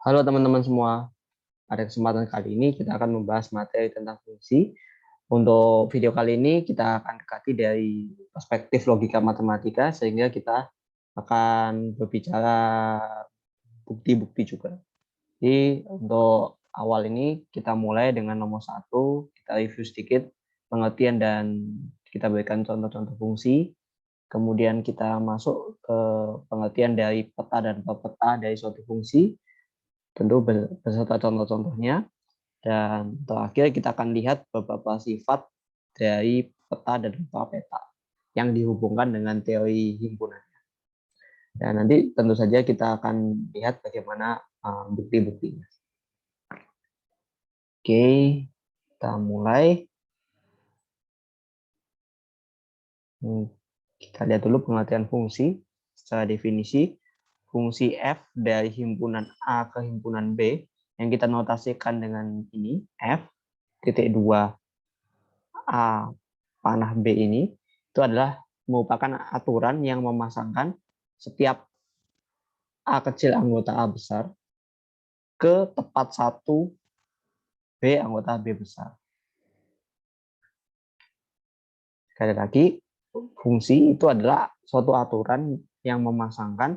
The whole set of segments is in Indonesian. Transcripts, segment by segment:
Halo teman-teman semua, pada kesempatan kali ini kita akan membahas materi tentang fungsi. Untuk video kali ini kita akan dekati dari perspektif logika matematika sehingga kita akan berbicara bukti-bukti juga. Jadi untuk awal ini kita mulai dengan nomor 1, kita review sedikit pengertian dan kita berikan contoh-contoh fungsi. Kemudian kita masuk ke pengertian dari peta dan peta dari suatu fungsi, tentu beserta contoh-contohnya. Dan terakhir kita akan lihat beberapa sifat dari peta dan peta yang dihubungkan dengan teori himpunan. Dan nanti tentu saja kita akan lihat bagaimana bukti-buktinya. Oke, kita mulai. Kita lihat dulu pengertian fungsi. Secara definisi, fungsi f dari himpunan A ke himpunan B yang kita notasikan dengan ini, f titik 2 A panah B ini, itu adalah merupakan aturan yang memasangkan setiap A kecil anggota A besar ke tepat 1 B anggota B besar. Sekali lagi, fungsi itu adalah suatu aturan yang memasangkan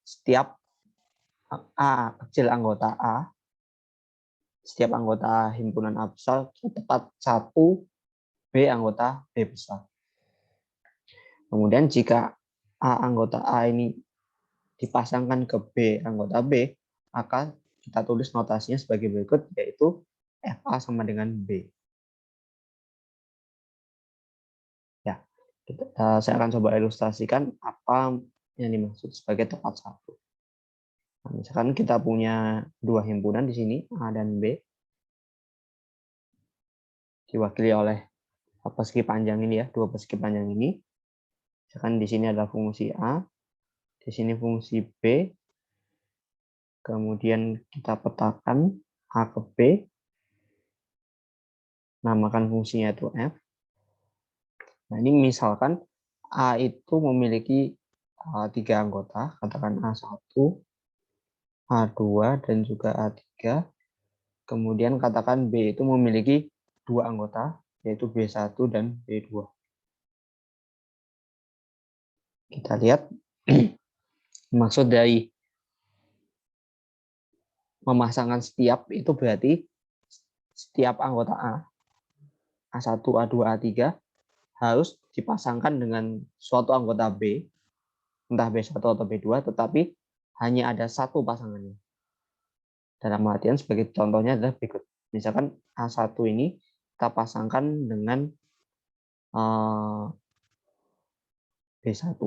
setiap A kecil anggota A, setiap anggota himpunan A besar ke tepat 1 B anggota B besar. Kemudian jika A anggota A ini dipasangkan ke B anggota B, maka kita tulis notasinya sebagai berikut, yaitu FA sama dengan B. Ya, saya akan coba ilustrasikan apa yang dimaksud sebagai tepat satu. Nah, misalkan kita punya dua himpunan di sini, A dan B, diwakili oleh persegi panjang ini ya, dua persegi panjang ini. Misalkan di sini adalah fungsi A, di sini fungsi B, kemudian kita petakan A ke B, namakan fungsinya itu F. Nah, ini misalkan A itu memiliki 3 anggota, katakan A1, A2, dan juga A3. Kemudian katakan B itu memiliki 2 anggota, yaitu B1 dan B2. Kita lihat maksud dari memasangkan setiap itu berarti setiap anggota A1, A2, A3 harus dipasangkan dengan suatu anggota B, entah B1 atau B2, tetapi hanya ada satu pasangannya. Dalam artian sebagai contohnya adalah berikut. Misalkan A1 ini kita pasangkan dengan B1.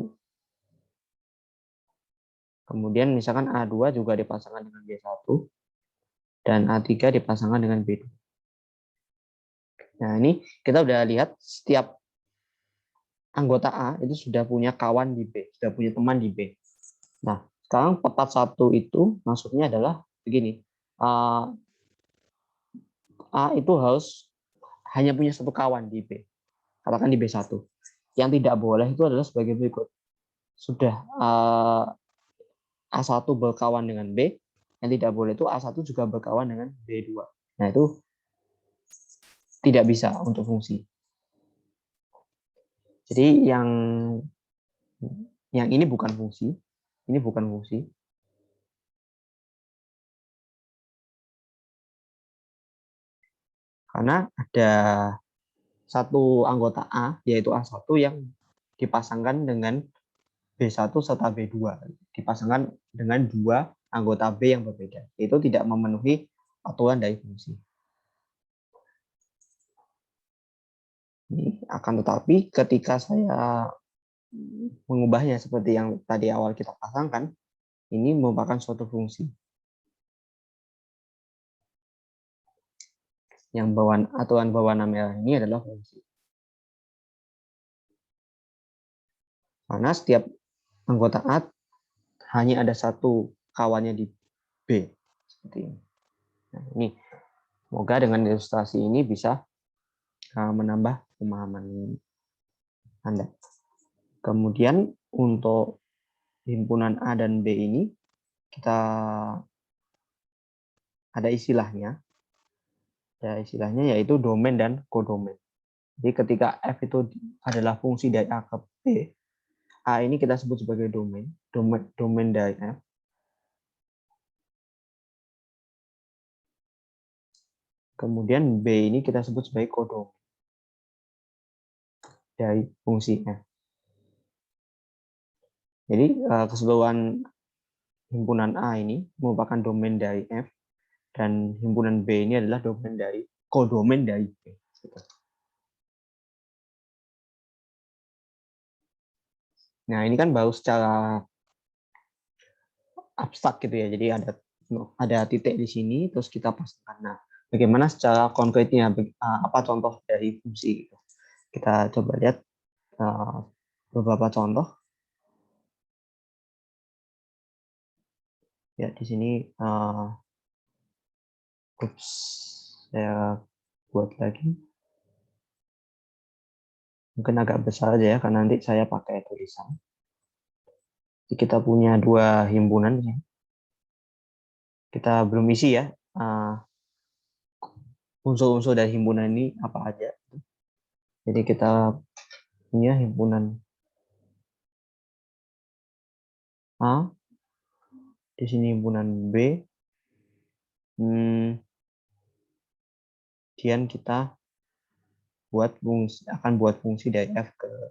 Kemudian misalkan A2 juga dipasangkan dengan B1 dan A3 dipasangkan dengan B2. Nah, ini kita udah lihat setiap anggota A itu sudah punya kawan di B, sudah punya teman di B. Nah, sekarang tepat satu itu maksudnya adalah begini. A itu harus hanya punya satu kawan di B. Katakan di B1. Yang tidak boleh itu adalah sebagai berikut. Sudah A1 berkawan dengan B, yang tidak boleh itu A1 juga berkawan dengan B2. Nah, itu tidak bisa untuk fungsi. Jadi yang ini bukan fungsi, ini bukan fungsi. Karena ada satu anggota A, yaitu A1 yang dipasangkan dengan B1 serta B2. Dipasangkan dengan dua anggota B yang berbeda. Itu tidak memenuhi aturan dari fungsi. Ini akan tetapi ketika saya mengubahnya seperti yang tadi awal kita pasangkan, ini merupakan suatu fungsi. Yang aturan berwarna merah ini adalah fungsi. Karena setiap anggota A hanya ada satu kawannya di B. Seperti ini. Nah, ini semoga dengan ilustrasi ini bisa menambah pemahaman Anda. Kemudian untuk himpunan A dan B ini kita ada istilahnya. Ya, istilahnya yaitu domain dan kodomain. Jadi ketika F itu adalah fungsi dari A ke B, A ini kita sebut sebagai domain dari F. Kemudian B ini kita sebut sebagai kodomain dari fungsi F. Jadi keseluruhan himpunan A ini merupakan domain dari F, dan himpunan B ini adalah kodomain dari B. Nah, ini kan baru secara abstrak gitu ya. Jadi ada titik di sini, terus kita pasangkan. Nah, bagaimana secara konkretnya? Apa contoh dari fungsi? Kita coba lihat beberapa contoh. Ya, di sini saya buat lagi. Mungkin agak besar aja ya, karena nanti saya pakai tulisan. Jadi kita punya dua himpunan. Kita belum isi ya. Unsur-unsur dari himpunan ini apa aja. Jadi kita punya himpunan A, di sini himpunan B, kemudian kita akan buat fungsi dari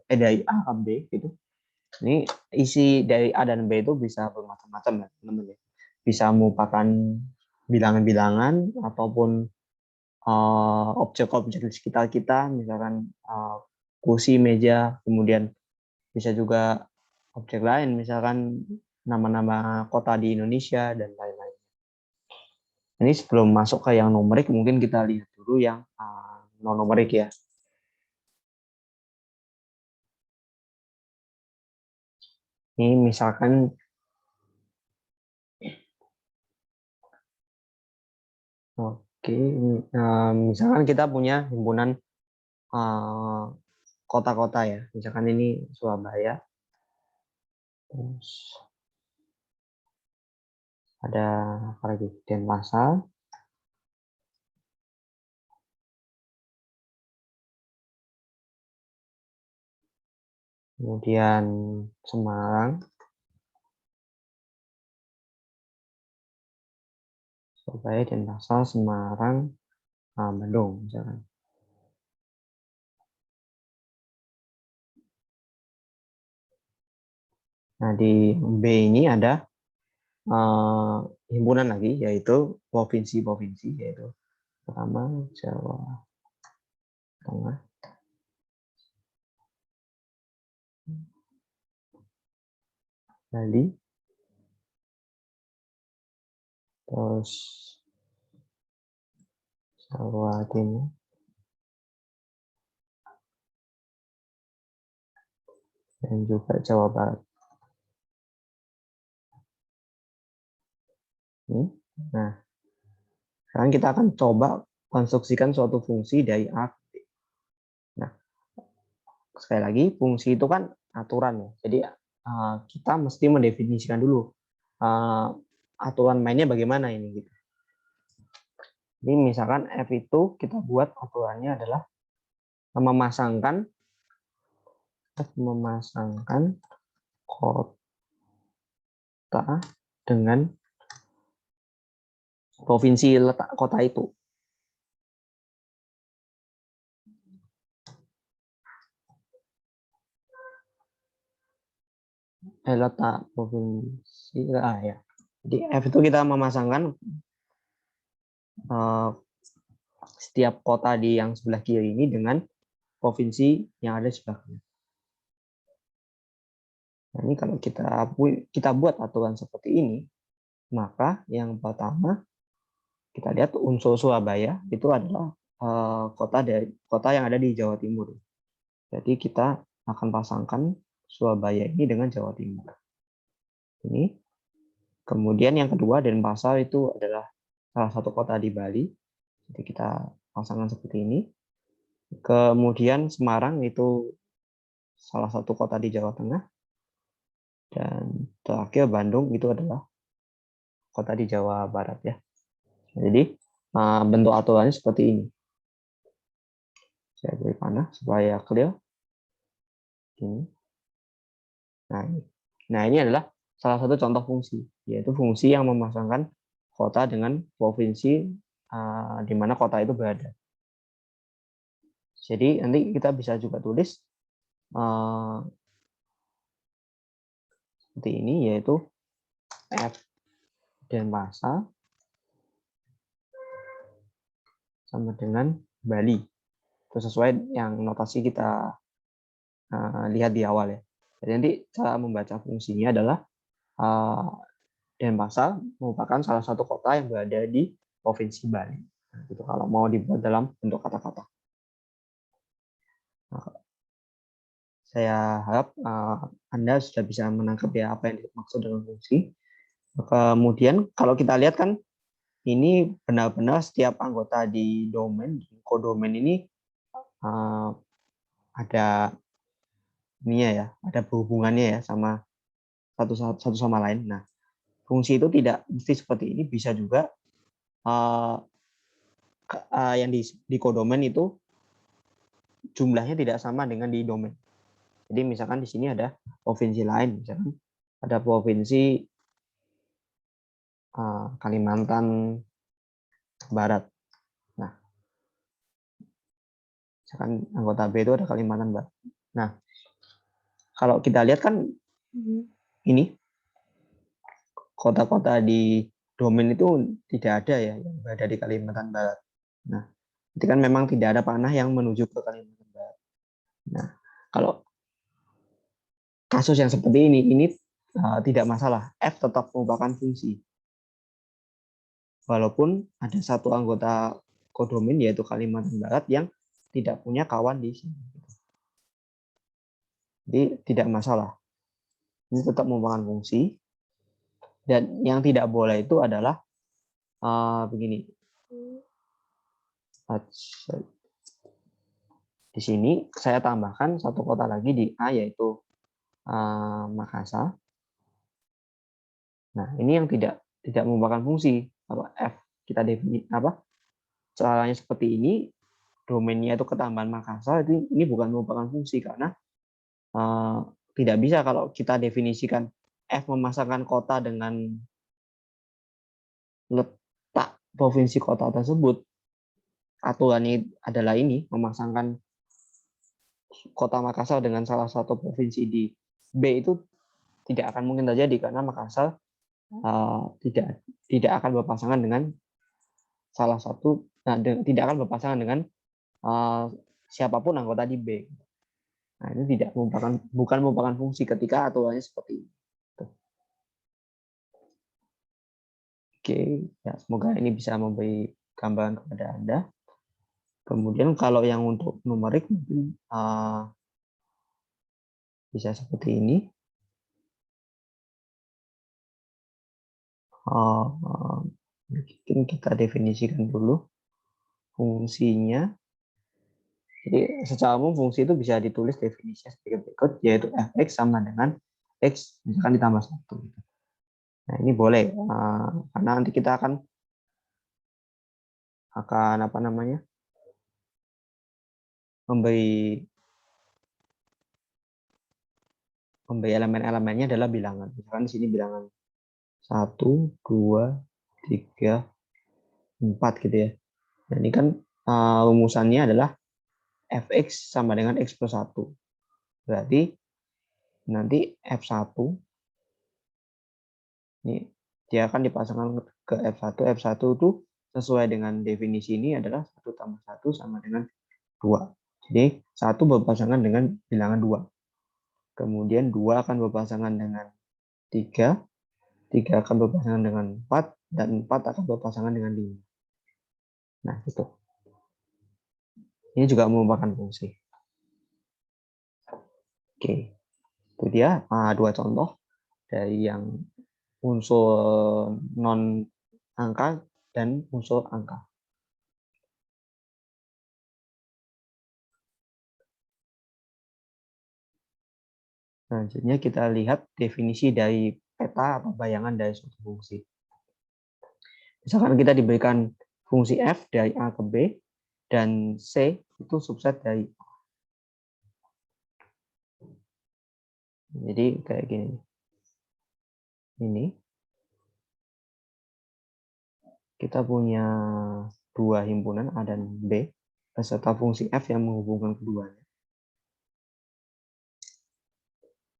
dari A ke B gitu. Ini isi dari A dan B itu bisa bermacam-macam ya, teman-teman. Bisa merupakan bilangan-bilangan ataupun objek-objek di sekitar kita, misalkan kursi, meja, kemudian bisa juga objek lain, misalkan nama-nama kota di Indonesia dan lain-lain. Ini sebelum masuk ke yang numerik, mungkin kita lihat dulu yang non numerik ya. Ini misalkan misalkan kita punya himpunan kota-kota ya. Misalkan ini Surabaya. Terus ada apa lagi? Denpasar. Kemudian Semarang. Surabaya, Denpasar, Semarang, Bandung misalkan. Nah, di B ini ada himpunan lagi, yaitu provinsi-provinsi, yaitu pertama Jawa Tengah, Bali, terus Jawa Timur, dan juga Jawa Barat. Nah, sekarang kita akan coba konstruksikan suatu fungsi dari A ke B. Nah, sekali lagi, fungsi itu kan aturan ya. Jadi kita mesti mendefinisikan dulu aturan mainnya bagaimana ini gitu. Jadi misalkan F itu kita buat aturannya adalah memasangkan kota dengan provinsi letak kota itu. Letak provinsi ya. Jadi F itu kita memasangkan setiap kota di yang sebelah kiri ini dengan provinsi yang ada di sebelah kanan. Nah, ini kalau kita buat aturan seperti ini, maka yang pertama kita lihat unsur Surabaya itu adalah kota yang ada di Jawa Timur. Jadi kita akan pasangkan Surabaya ini dengan Jawa Timur. Ini. Kemudian yang kedua, Denpasar itu adalah salah satu kota di Bali. Jadi kita pasangkan seperti ini. Kemudian Semarang itu salah satu kota di Jawa Tengah. Dan terakhir Bandung itu adalah kota di Jawa Barat ya. Jadi bentuk aturannya seperti ini. Saya beri panah supaya clear. Ini. Nah, ini adalah salah satu contoh fungsi, yaitu fungsi yang memasangkan kota dengan provinsi di mana kota itu berada. Jadi nanti kita bisa juga tulis seperti ini, yaitu F Denpasar sama dengan Bali. Itu sesuai yang notasi kita lihat di awal ya. Jadi nanti cara membaca fungsinya adalah Denpasar merupakan salah satu kota yang berada di Provinsi Bali. Nah, itu kalau mau dibuat dalam bentuk kata-kata. Nah, saya harap Anda sudah bisa menangkap ya apa yang dimaksud dengan fungsi. Kemudian kalau kita lihat kan ini benar-benar setiap anggota di domain, kodomain ini ada ininya ya, ada berhubungannya ya sama satu sama lain. Nah, fungsi itu tidak mesti seperti ini, bisa juga yang di kodomain itu jumlahnya tidak sama dengan di domain. Jadi misalkan di sini ada provinsi lain, misalkan ada provinsi Kalimantan Barat. Nah, misalkan anggota B itu ada Kalimantan Barat. Nah, kalau kita lihat kan ini kota-kota di domain itu tidak ada ya yang berada di Kalimantan Barat. Nah, itu kan memang tidak ada panah yang menuju ke Kalimantan Barat. Nah, kalau kasus yang seperti ini tidak masalah. F tetap merupakan fungsi. Walaupun ada satu anggota kodomain yaitu Kalimantan Barat yang tidak punya kawan di sini. Jadi tidak masalah. Ini tetap merupakan fungsi. Dan yang tidak boleh itu adalah begini. Di sini saya tambahkan satu kota lagi di A yaitu Makassar. Nah, ini yang tidak merupakan fungsi. Kalau F kita definisi caranya seperti ini, domainnya itu ketambahan Makassar, ini bukan merupakan fungsi karena tidak bisa kalau kita definisikan F memasangkan kota dengan letak provinsi kota tersebut. Aturannya adalah ini, memasangkan kota Makassar dengan salah satu provinsi di B itu tidak akan mungkin terjadi karena Makassar tidak akan berpasangan dengan salah satu, tidak akan berpasangan dengan siapapun anggota di B. Nah, ini bukan merupakan fungsi ketika aturannya seperti ini. Oke, ya semoga ini bisa memberi gambaran kepada Anda. Kemudian kalau yang untuk numerik mungkin bisa seperti ini. Mungkin kita definisikan dulu fungsinya. Jadi secara umum fungsi itu bisa ditulis definisinya sebagai berikut, yaitu fx sama dengan x misalkan ditambah 1. Nah, ini boleh karena nanti kita akan memberi elemen-elemennya adalah bilangan. Misalkan di sini bilangan 1, 2, 3, 4 gitu ya. Nah, ini kan rumusannya adalah fx sama dengan x plus 1. Berarti nanti F1 ini dia akan dipasangkan ke F1. F1 itu sesuai dengan definisi ini adalah 1 tambah 1 sama dengan 2. Jadi 1 berpasangan dengan bilangan 2. Kemudian 2 akan berpasangan dengan 3, 3 akan berpasangan dengan 4, dan 4 akan berpasangan dengan 5. Nah, itu. Ini juga merupakan fungsi. Oke, itu dia dua contoh dari yang unsur non angka dan unsur angka. Selanjutnya kita lihat definisi dari peta atau bayangan dari suatu fungsi. Misalkan kita diberikan fungsi f dari A ke B, dan C itu subset dari A. Jadi kayak gini. Ini kita punya dua himpunan A dan B beserta fungsi f yang menghubungkan keduanya.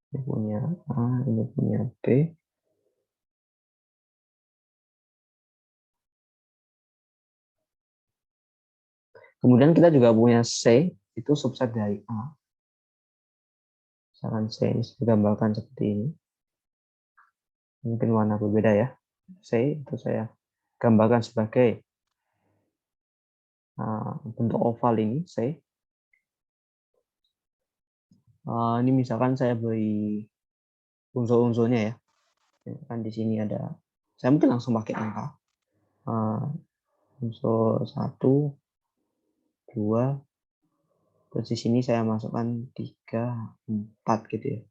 Ini punya A, ini punya B. Kemudian kita juga punya C, itu subset dari A. Misalkan C ini saya gambarkan seperti ini. Mungkin warna berbeda ya. C itu saya gambarkan sebagai bentuk oval ini, C. Ini misalkan saya beri unsur-unsurnya ya. Kan di sini ada, saya mungkin langsung pakai angka. Unsur 1, 2, terus di sini saya masukkan 3, 4 gitu ya.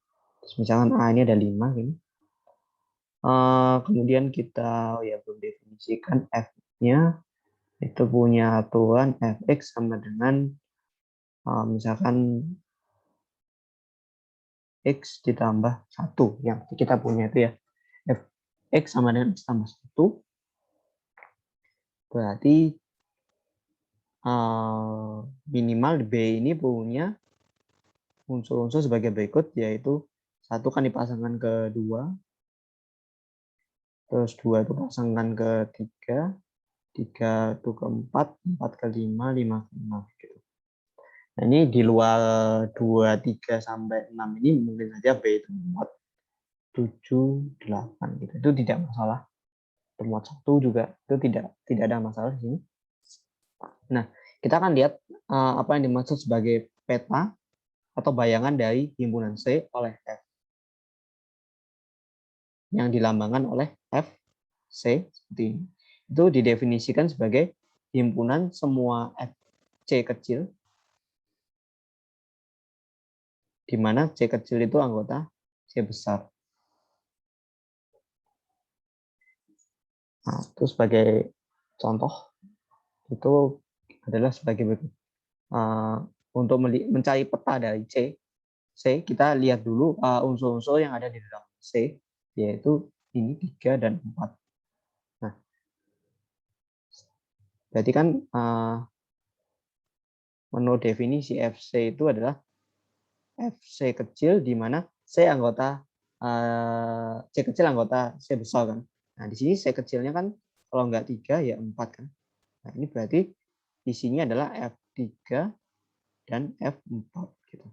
Terus misalkan A ini ada 5 gini. Kemudian kita belum definisikan F-nya, itu punya aturan Fx sama dengan misalkan X ditambah 1 yang kita punya itu ya. Fx sama dengan X tambah 1, berarti minimal B ini punya unsur-unsur sebagai berikut, yaitu 1 kan dipasangkan ke 2, terus 2 itu pasangkan ke 3, 3 itu ke 4, 4 ke 5, 5 ke 6 gitu. Nah, ini di luar 2, 3 sampai 6 ini mungkin saja B itu muat 7, 8 gitu. Itu tidak masalah. Muat 1 juga itu tidak ada masalah di sini. Nah, kita akan lihat apa yang dimaksud sebagai peta atau bayangan dari himpunan C oleh F, yang dilambangkan oleh F, C seperti ini. Itu didefinisikan sebagai himpunan semua FC kecil, di mana C kecil itu anggota C besar. Nah, itu sebagai contoh itu adalah sebagai berikut. Untuk mencari peta dari C, kita lihat dulu unsur-unsur yang ada di dalam C, yaitu ini 3 dan 4. Nah, berarti kan menurut definisi FC itu adalah FC kecil di mana C anggota C kecil anggota C besar kan. Nah, di sini C kecilnya kan kalau nggak 3 ya 4 kan. Nah, ini berarti di sini adalah F3 dan F4 gitu.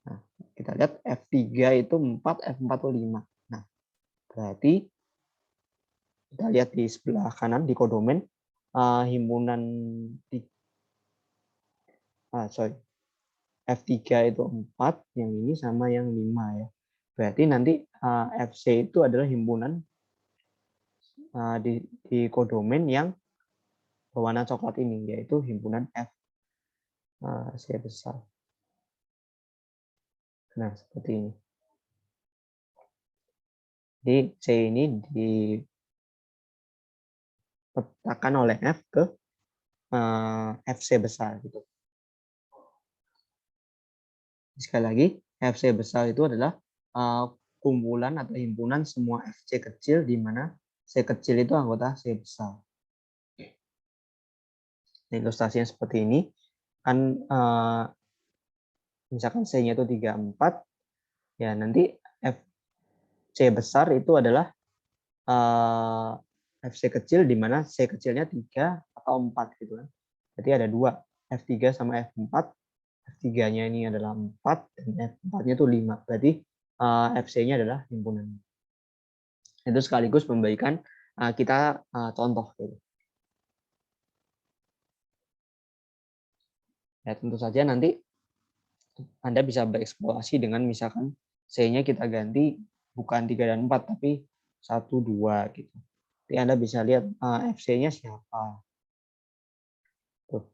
Nah, kita lihat F3 itu 4, F4 itu 5. Nah, berarti kita lihat di sebelah kanan di kodomen himpunan F3 itu 4, yang ini sama yang 5 ya. Berarti nanti FC itu adalah himpunan di kodomen yang berwarna coklat ini, yaitu himpunan F C besar. Nah, seperti ini. Jadi C ini dipetakan oleh F ke FC besar gitu. Sekali lagi, FC besar itu adalah kumpulan atau himpunan semua FC kecil di mana C kecil itu anggota C besar. Ilustrasinya seperti ini. Kan misalkan C-nya itu 3, 4, ya nanti FC besar itu adalah FC kecil di mana C kecilnya 3 atau 4 gitu kan. Jadi ada 2, F3 sama F4. F3-nya ini adalah 4 dan F4-nya itu 5. Berarti FC-nya adalah himpunan. Itu sekaligus memberikan kita contoh gitu. Ya, tentu saja nanti Anda bisa bereksplorasi dengan misalkan C-nya kita ganti bukan 3 dan 4 tapi 1, 2 gitu. Jadi Anda bisa lihat FC-nya siapa. Tuh.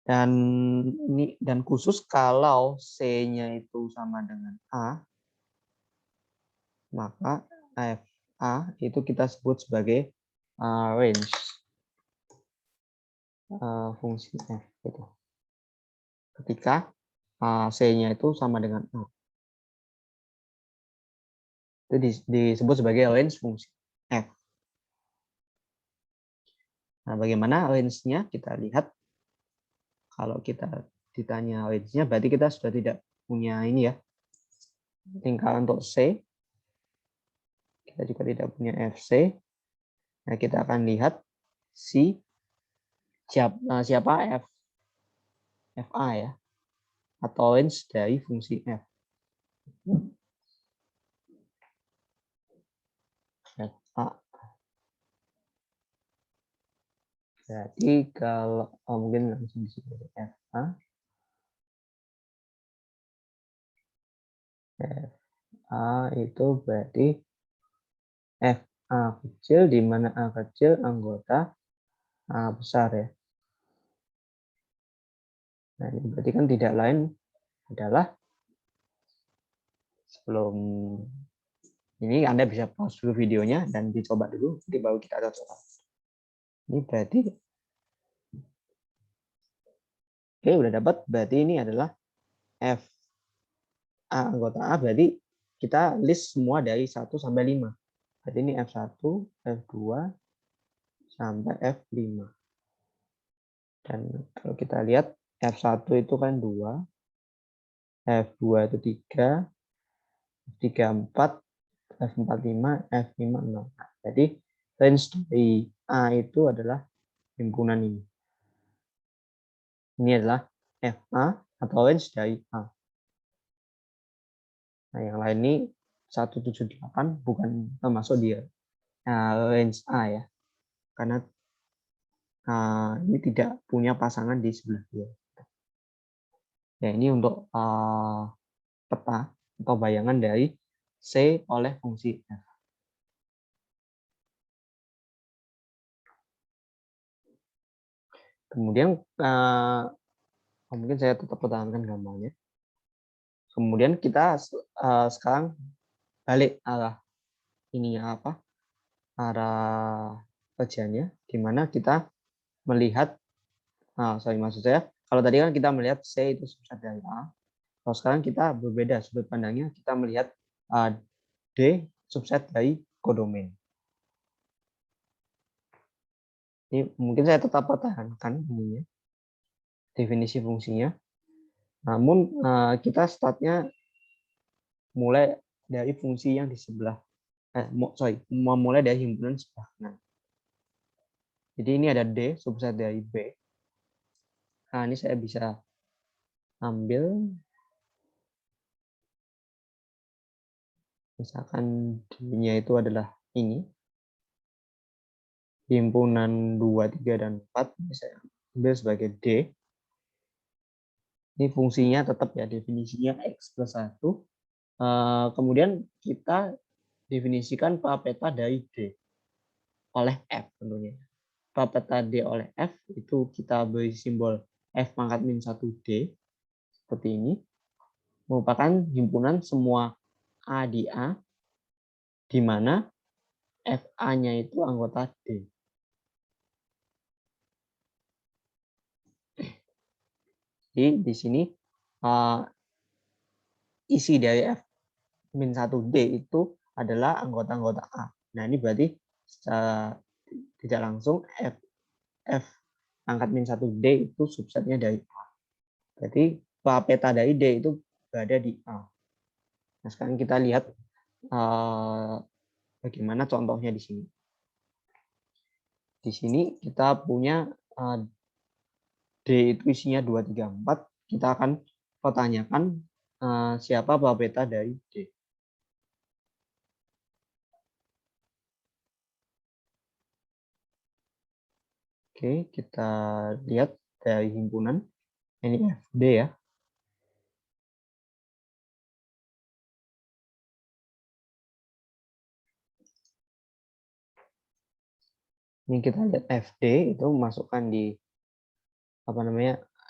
Dan khusus kalau C-nya itu sama dengan A, maka A itu kita sebut sebagai range fungsi f gitu. Ketika C-nya itu sama dengan A. Itu disebut sebagai range fungsi f. Nah, bagaimana range-nya? Kita lihat. Kalau kita ditanya range-nya, berarti kita sudah tidak punya ini ya. Tinggal untuk C, kita juga tidak punya FC. Nah, kita akan lihat siapa FA ya, atau range dari fungsi F. FA. Jadi kalau mungkin langsung disebut FA. FA itu berarti FA kecil, di mana A kecil anggota A besar ya. Nah, ini berarti kan tidak lain adalah, sebelum ini Anda bisa pause dulu videonya dan dicoba dulu, nanti baru kita cocok. Ini berarti, oke udah dapat, berarti ini adalah F A anggota A, berarti kita list semua dari 1 sampai 5. Berarti ini F1, F2, sampai F5. Dan kalau kita lihat F1 itu kan 2, F2 itu 3, F3 4, F4 5, F5 6. Nah, jadi range dari A itu adalah himpunan ini. Ini adalah FA atau range dari A. Nah, yang lain ini 178 bukan termasuk dia range A ya. Karena ini tidak punya pasangan di sebelah dia. Ya, ini untuk peta atau bayangan dari C oleh fungsi F. Kemudian mungkin saya tetap pertahankan gambarnya. Kemudian kita sekarang balik arah ininya apa? Arah kerjanya, di mana kita melihat, maksud saya, kalau tadi kan kita melihat C itu subset dari A. Kalau sekarang kita berbeda sudut pandangnya, kita melihat D subset dari kodomain. Ini mungkin saya tetap pertahankan ininya, definisi fungsinya. Namun kita startnya mulai dari fungsi yang di sebelah, memulai dari himpunan sebelah kanan. Jadi ini ada D subset dari B. Nah, ini saya bisa ambil, misalkan D-nya itu adalah ini, himpunan 2, 3, dan 4, saya ambil sebagai D. Ini fungsinya tetap ya, definisinya X plus 1. Kemudian kita definisikan papeta dari D oleh F tentunya. Papeta D oleh F itu kita beri simbol F pangkat min 1D, seperti ini. Merupakan himpunan semua A di A, di mana FA-nya itu anggota D. Jadi di sini isi dari F min 1D itu adalah anggota-anggota A. Nah, ini berarti secara tidak langsung F pangkat min 1D itu subsetnya dari A. Berarti papeta dari D itu berada di A. Nah, sekarang kita lihat bagaimana contohnya di sini. Di sini kita punya D itu isinya 2, 3, 4. Kita akan pertanyakan siapa papeta dari D. Oke, kita lihat dari himpunan. Ini FD ya. Ini kita lihat FD itu masukkan di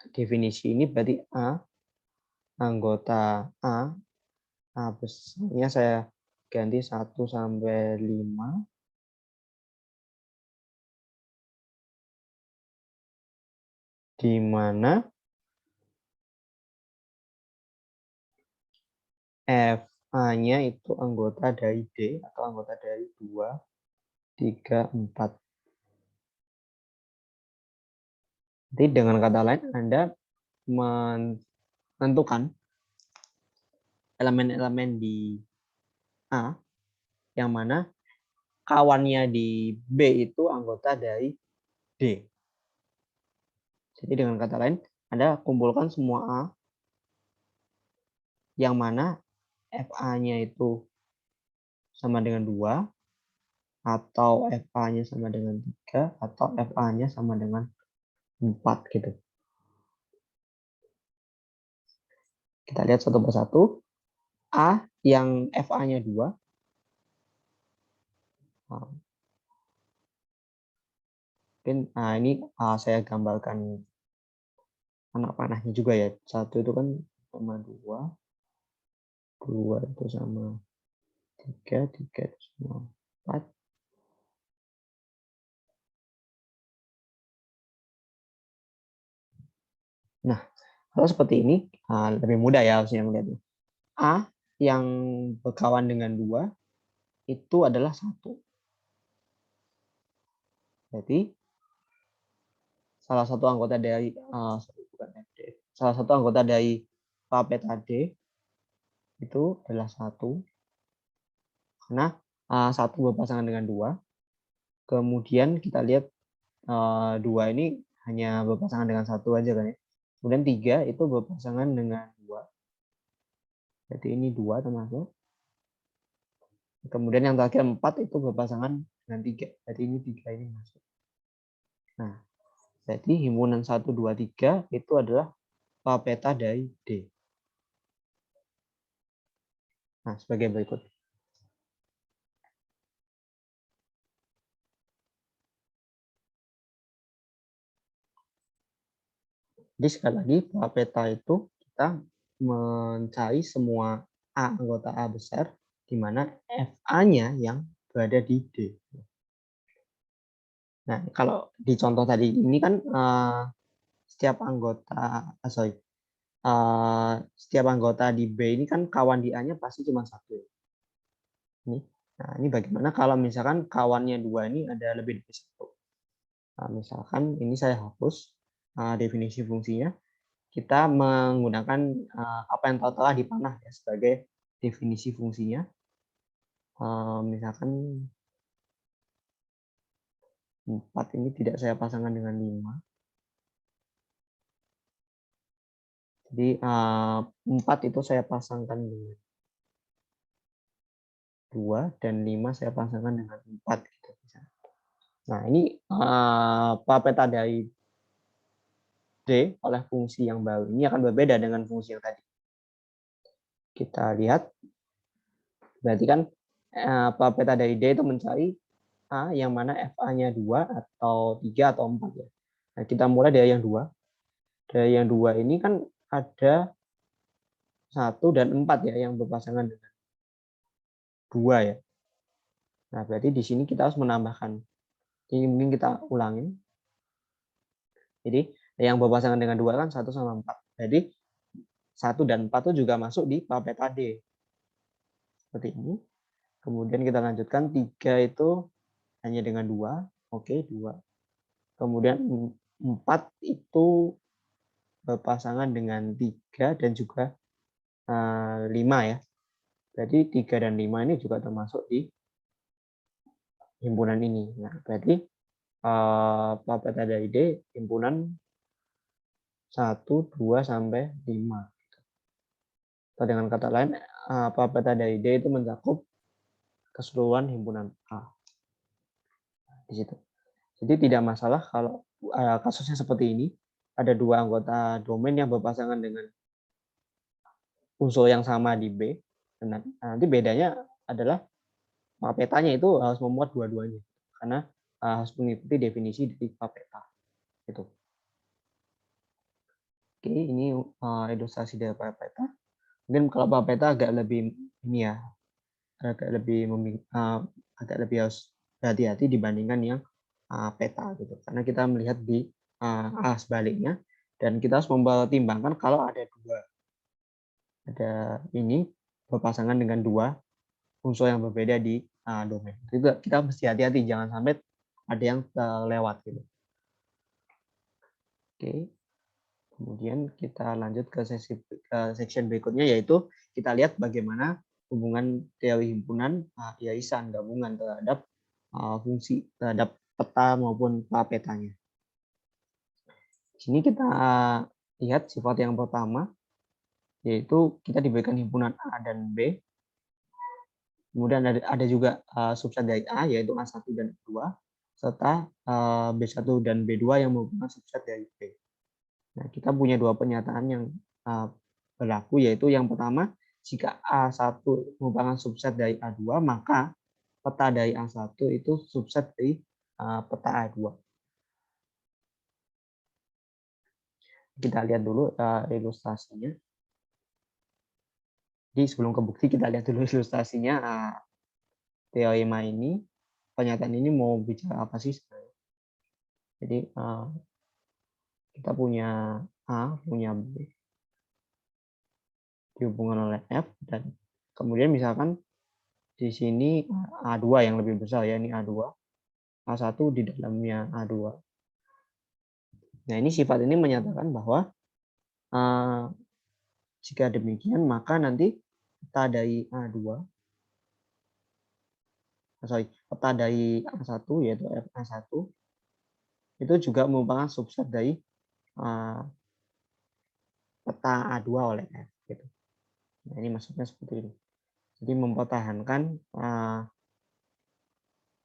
definisi ini, berarti A anggota A besarnya saya ganti 1 sampai 5. Di mana FA-nya itu anggota dari D atau anggota dari 2, 3, 4. Jadi dengan kata lain, Anda menentukan elemen-elemen di A, yang mana kawannya di B itu anggota dari D. Jadi dengan kata lain, Anda kumpulkan semua A, yang mana FA-nya itu sama dengan 2, atau FA-nya sama dengan 3, atau FA-nya sama dengan 4 gitu. Kita lihat satu persatu. A yang FA-nya 2. Mungkin ini saya gambarkan anak panahnya juga ya. 1 itu kan sama 2. 2 itu sama 3. 3 itu sama 4. Nah, kalau seperti ini lebih mudah ya harusnya melihatnya. A yang berkawan dengan 2 itu adalah 1. Jadi salah satu anggota dari salah satu anggota dari peta D itu adalah 1, karena 1 berpasangan dengan 2. Kemudian kita lihat 2 ini hanya berpasangan dengan 1 aja kan ya. Kemudian 3 itu berpasangan dengan 2. Jadi ini 2 termasuk. Kemudian yang terakhir 4 itu berpasangan dengan 3. Jadi ini 3 ini masuk. Nah, jadi himpunan 1, 2, 3 itu adalah peta dari D. Nah, sebagai berikut. Jadi sekali lagi, peta itu kita mencari semua A, anggota A besar, di mana FA-nya yang berada di D. Nah, kalau di contoh tadi ini kan setiap anggota, setiap anggota di B ini kan kawan di A-nya pasti cuma 1. Nah, ini bagaimana kalau misalkan kawannya 2 ini ada lebih dari 1. Nah, misalkan ini saya hapus definisi fungsinya. Kita menggunakan apa yang telah dipanah ya sebagai definisi fungsinya. Misalkan 4 ini tidak saya pasangkan dengan 5. Jadi 4 itu saya pasangkan dengan 2 dan 5 saya pasangkan dengan 4 gitu. Nah, ini peta dari D oleh fungsi yang baru ini akan berbeda dengan fungsi yang tadi. Kita lihat, berarti kan peta dari D itu mencari A yang mana FA-nya 2 atau 3 atau 4 ya. Nah, kita mulai dari yang 2. Dari yang 2 ini kan ada 1 dan 4 ya yang berpasangan dengan 2 ya. Nah, berarti di sini kita harus menambahkan. Ini mungkin kita ulangin. Jadi yang berpasangan dengan 2 kan 1 sama 4. Jadi 1 dan 4 itu juga masuk di peta D. Seperti ini. Kemudian kita lanjutkan 3 itu hanya dengan 2. Oke, 2. Kemudian 4 itu berpasangan dengan 3 dan juga 5 ya. Jadi 3 dan 5 ini juga termasuk di himpunan ini. Nah, berarti peta dari D himpunan 1, 2 sampai 5. Atau dengan kata lain, peta dari D itu mencakup keseluruhan himpunan A. Di situ. Jadi tidak masalah kalau kasusnya seperti ini, ada 2 anggota domain yang berpasangan dengan unsur yang sama di B. Nanti bedanya adalah petanya itu harus memuat dua-duanya. Karena harus mengikuti definisi dari peta. Gitu. Oke, ini ilustrasi dari peta. Mungkin kalau peta agak lebih ini ya, agak lebih harus hati-hati dibandingkan yang peta gitu. Karena kita melihat di arah sebaliknya dan kita harus mempertimbangkan kalau ada ini berpasangan dengan dua unsur yang berbeda di domain. Itu kita mesti hati-hati jangan sampai ada yang lewat gitu. Oke. Kemudian kita lanjut ke section berikutnya, yaitu kita lihat bagaimana hubungan teori himpunan, irisan, gabungan terhadap fungsi, terhadap peta maupun petanya. Di sini kita lihat sifat yang pertama, yaitu kita diberikan himpunan A dan B. Kemudian ada juga subset dari A, yaitu A1 dan A2, serta B1 dan B2 yang merupakan subset dari B. Nah, kita punya dua pernyataan yang berlaku, yaitu yang pertama, jika A1 merupakan subset dari A2, maka peta dari A1 itu subset dari peta A2. Kita lihat dulu ilustrasinya. Jadi sebelum ke bukti, kita lihat dulu ilustrasinya. Teorema ini, pernyataan ini mau bicara apa sih sebenarnya? Jadi kita punya A, punya B, dihubungkan oleh F, dan kemudian misalkan di sini A2 yang lebih besar ya, ini A2, A1 di dalamnya A2. Nah, ini sifat ini menyatakan bahwa jika demikian maka nanti peta dari peta dari A1 yaitu FA1 itu juga merupakan subset dari peta A2 oleh F gitu. Nah, ini maksudnya seperti ini. Jadi mempertahankan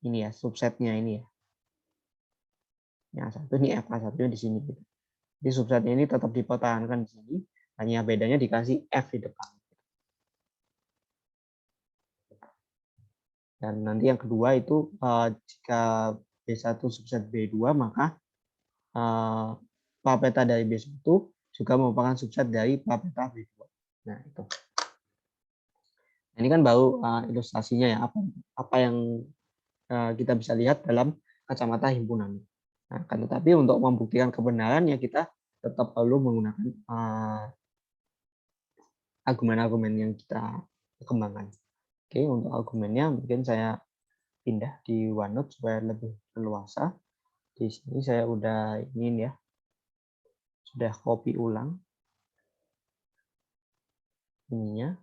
ini ya, subsetnya ini ya. Yang satu ini FA1-nya di sini gitu. Jadi subsetnya ini tetap dipertahankan di sini, hanya bedanya dikasih F di depan. Dan nanti yang kedua itu jika B1 subset B2 maka papeta dari B1 juga merupakan subset dari papeta B2. Nah, itu. Ini kan baru ilustrasinya ya, apa yang kita bisa lihat dalam kacamata himpunan. Nah, kan tetapi untuk membuktikan kebenarannya kita tetap perlu menggunakan argumen-argumen yang kita kembangkan. Oke, untuk argumennya mungkin saya pindah di OneNote supaya lebih leluasa. Di sini saya udah ingin ya, sudah copy ulang ininya,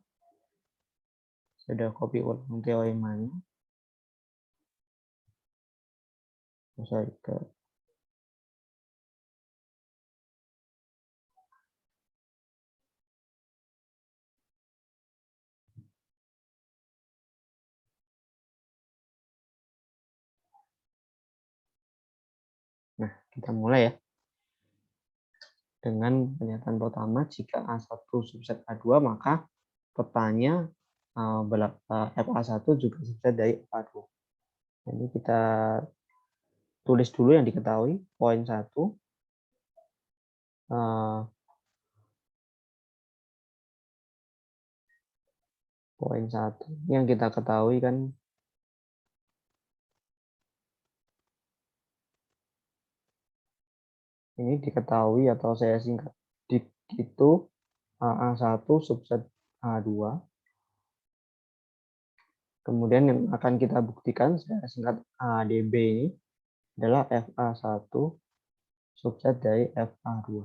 sudah copy ulang teoremanya. Sorry, Nah, kita mulai ya. Dengan pernyataan pertama, jika A1 subset A2, maka petanya FA1 juga subset dari FA2. Jadi kita tulis dulu yang diketahui, poin 1. Poin 1 yang kita ketahui kan ini diketahui atau saya singkat itu A1 subset A2. Kemudian yang akan kita buktikan saya singkat ADB ini adalah FA1 subset dari FA2.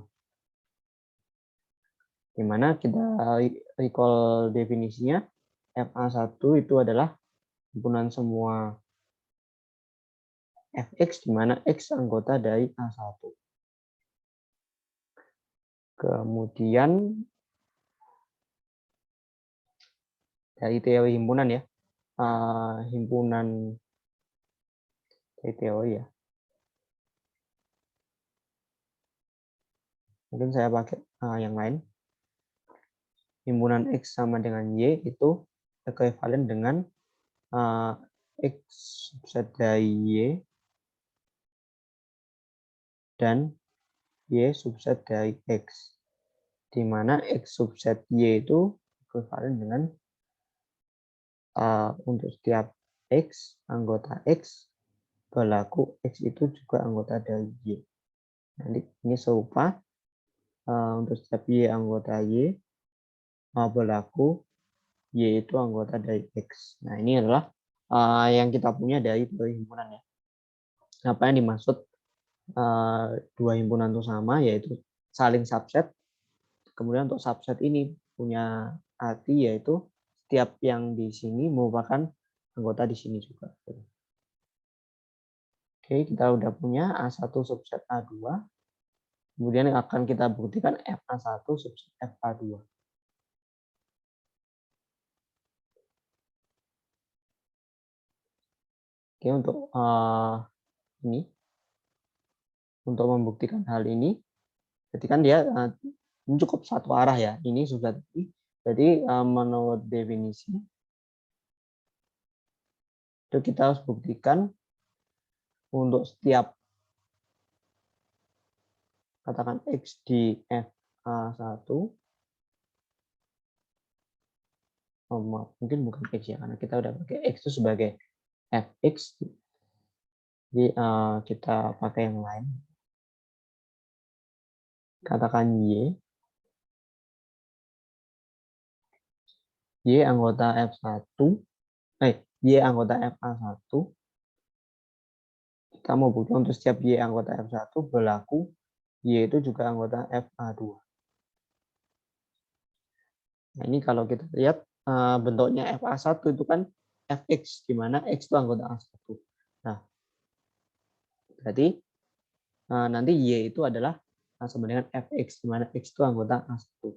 Di mana kita recall definisinya, FA1 itu adalah himpunan semua Fx di mana X anggota dari A1. Kemudian dari teori himpunan ya, himpunan dari teori ya. Mungkin saya pakai yang lain. Himpunan X sama dengan Y itu ekuivalen dengan X subset dari Y dan Y subset dari X. Di mana X subset Y itu ekuivalen dengan untuk setiap X, anggota X, berlaku X itu juga anggota dari Y. Nanti ini serupa untuk setiap Y anggota Y, berlaku Y itu anggota dari X. Nah, ini adalah yang kita punya dari dua himpunan ya. Apa yang dimaksud dua himpunan itu sama, yaitu saling subset. Kemudian untuk subset ini punya arti yaitu setiap yang di sini merupakan anggota di sini juga. Oke, kita udah punya A1 subset A2. Kemudian akan kita buktikan FA1 subset FA2. Oke, untuk ini, untuk membuktikan hal ini, jadi kan dia cukup satu arah ya. Ini sudah jadi menurut definisi itu kita harus buktikan untuk setiap katakan X di FA1, mungkin bukan X ya, karena kita udah pakai X itu sebagai Fx, jadi kita pakai yang lain, katakan Y anggota F1, Y anggota FA1, kita mau buktikan untuk setiap Y anggota F1 berlaku Y itu juga anggota FA2. Nah, ini kalau kita lihat bentuknya FA1 itu kan Fx, di mana X itu anggota A1. Nah, berarti nanti Y itu adalah sama dengan Fx, di mana X itu anggota A1.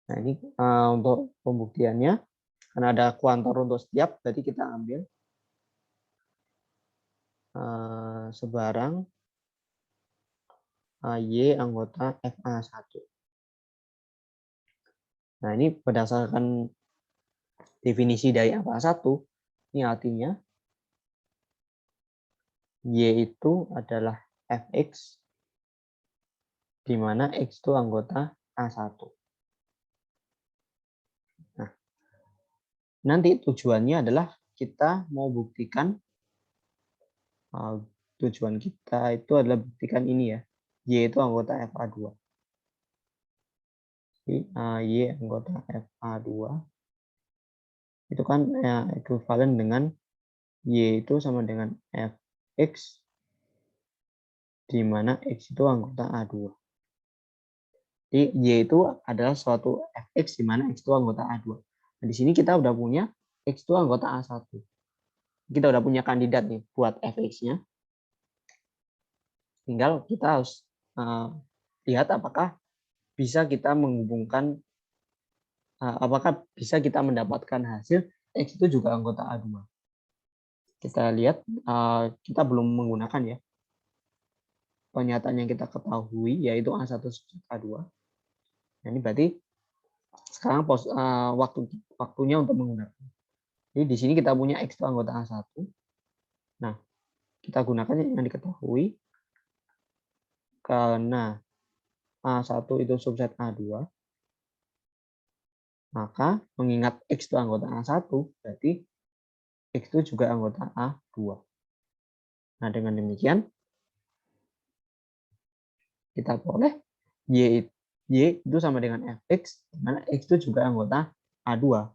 Nah, ini untuk pembuktiannya, karena ada kuantor untuk setiap, berarti kita ambil sebarang Y anggota FA1. Nah, ini berdasarkan definisi dari FA1, ini artinya Y itu adalah Fx, di mana X itu anggota A1. Nah, nanti tujuannya adalah kita mau buktikan, tujuan kita itu adalah buktikan ini ya, Y itu anggota FA2. Jadi, Y anggota FA2 itu kan ekuivalen dengan Y itu sama dengan Fx, di mana X itu anggota A2. Jadi Y itu adalah suatu Fx di mana X itu anggota A2. Nah, di sini kita udah punya X itu anggota A1. Kita udah punya kandidat nih buat Fx-nya. Tinggal kita harus lihat apakah bisa kita menghubungkan, apakah bisa kita mendapatkan hasil X itu juga anggota A2. Kita lihat, kita belum menggunakan ya pernyataan yang kita ketahui, yaitu A1 subset A2. Nah, ini berarti sekarang waktunya untuk menggunakan. Jadi di sini kita punya X itu anggota A1. Nah, kita gunakan yang diketahui. Karena A1 itu subset A2, maka mengingat X itu anggota A1, berarti X itu juga anggota A2. Nah, dengan demikian, kita boleh Y itu sama dengan Fx, di mana X itu juga anggota A2.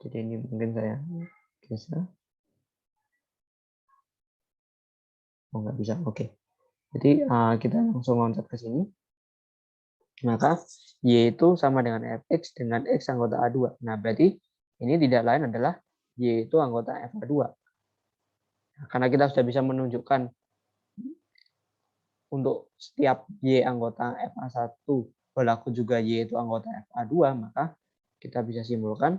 Jadi ini mungkin saya geser. Oh, nggak bisa. Oke. Jadi kita langsung loncat ke sini. Maka Y itu sama dengan Fx dengan X anggota A2. Nah, berarti ini tidak lain adalah Y itu anggota FA2. Nah, karena kita sudah bisa menunjukkan untuk setiap Y anggota FA1 berlaku juga Y itu anggota FA2, maka kita bisa simpulkan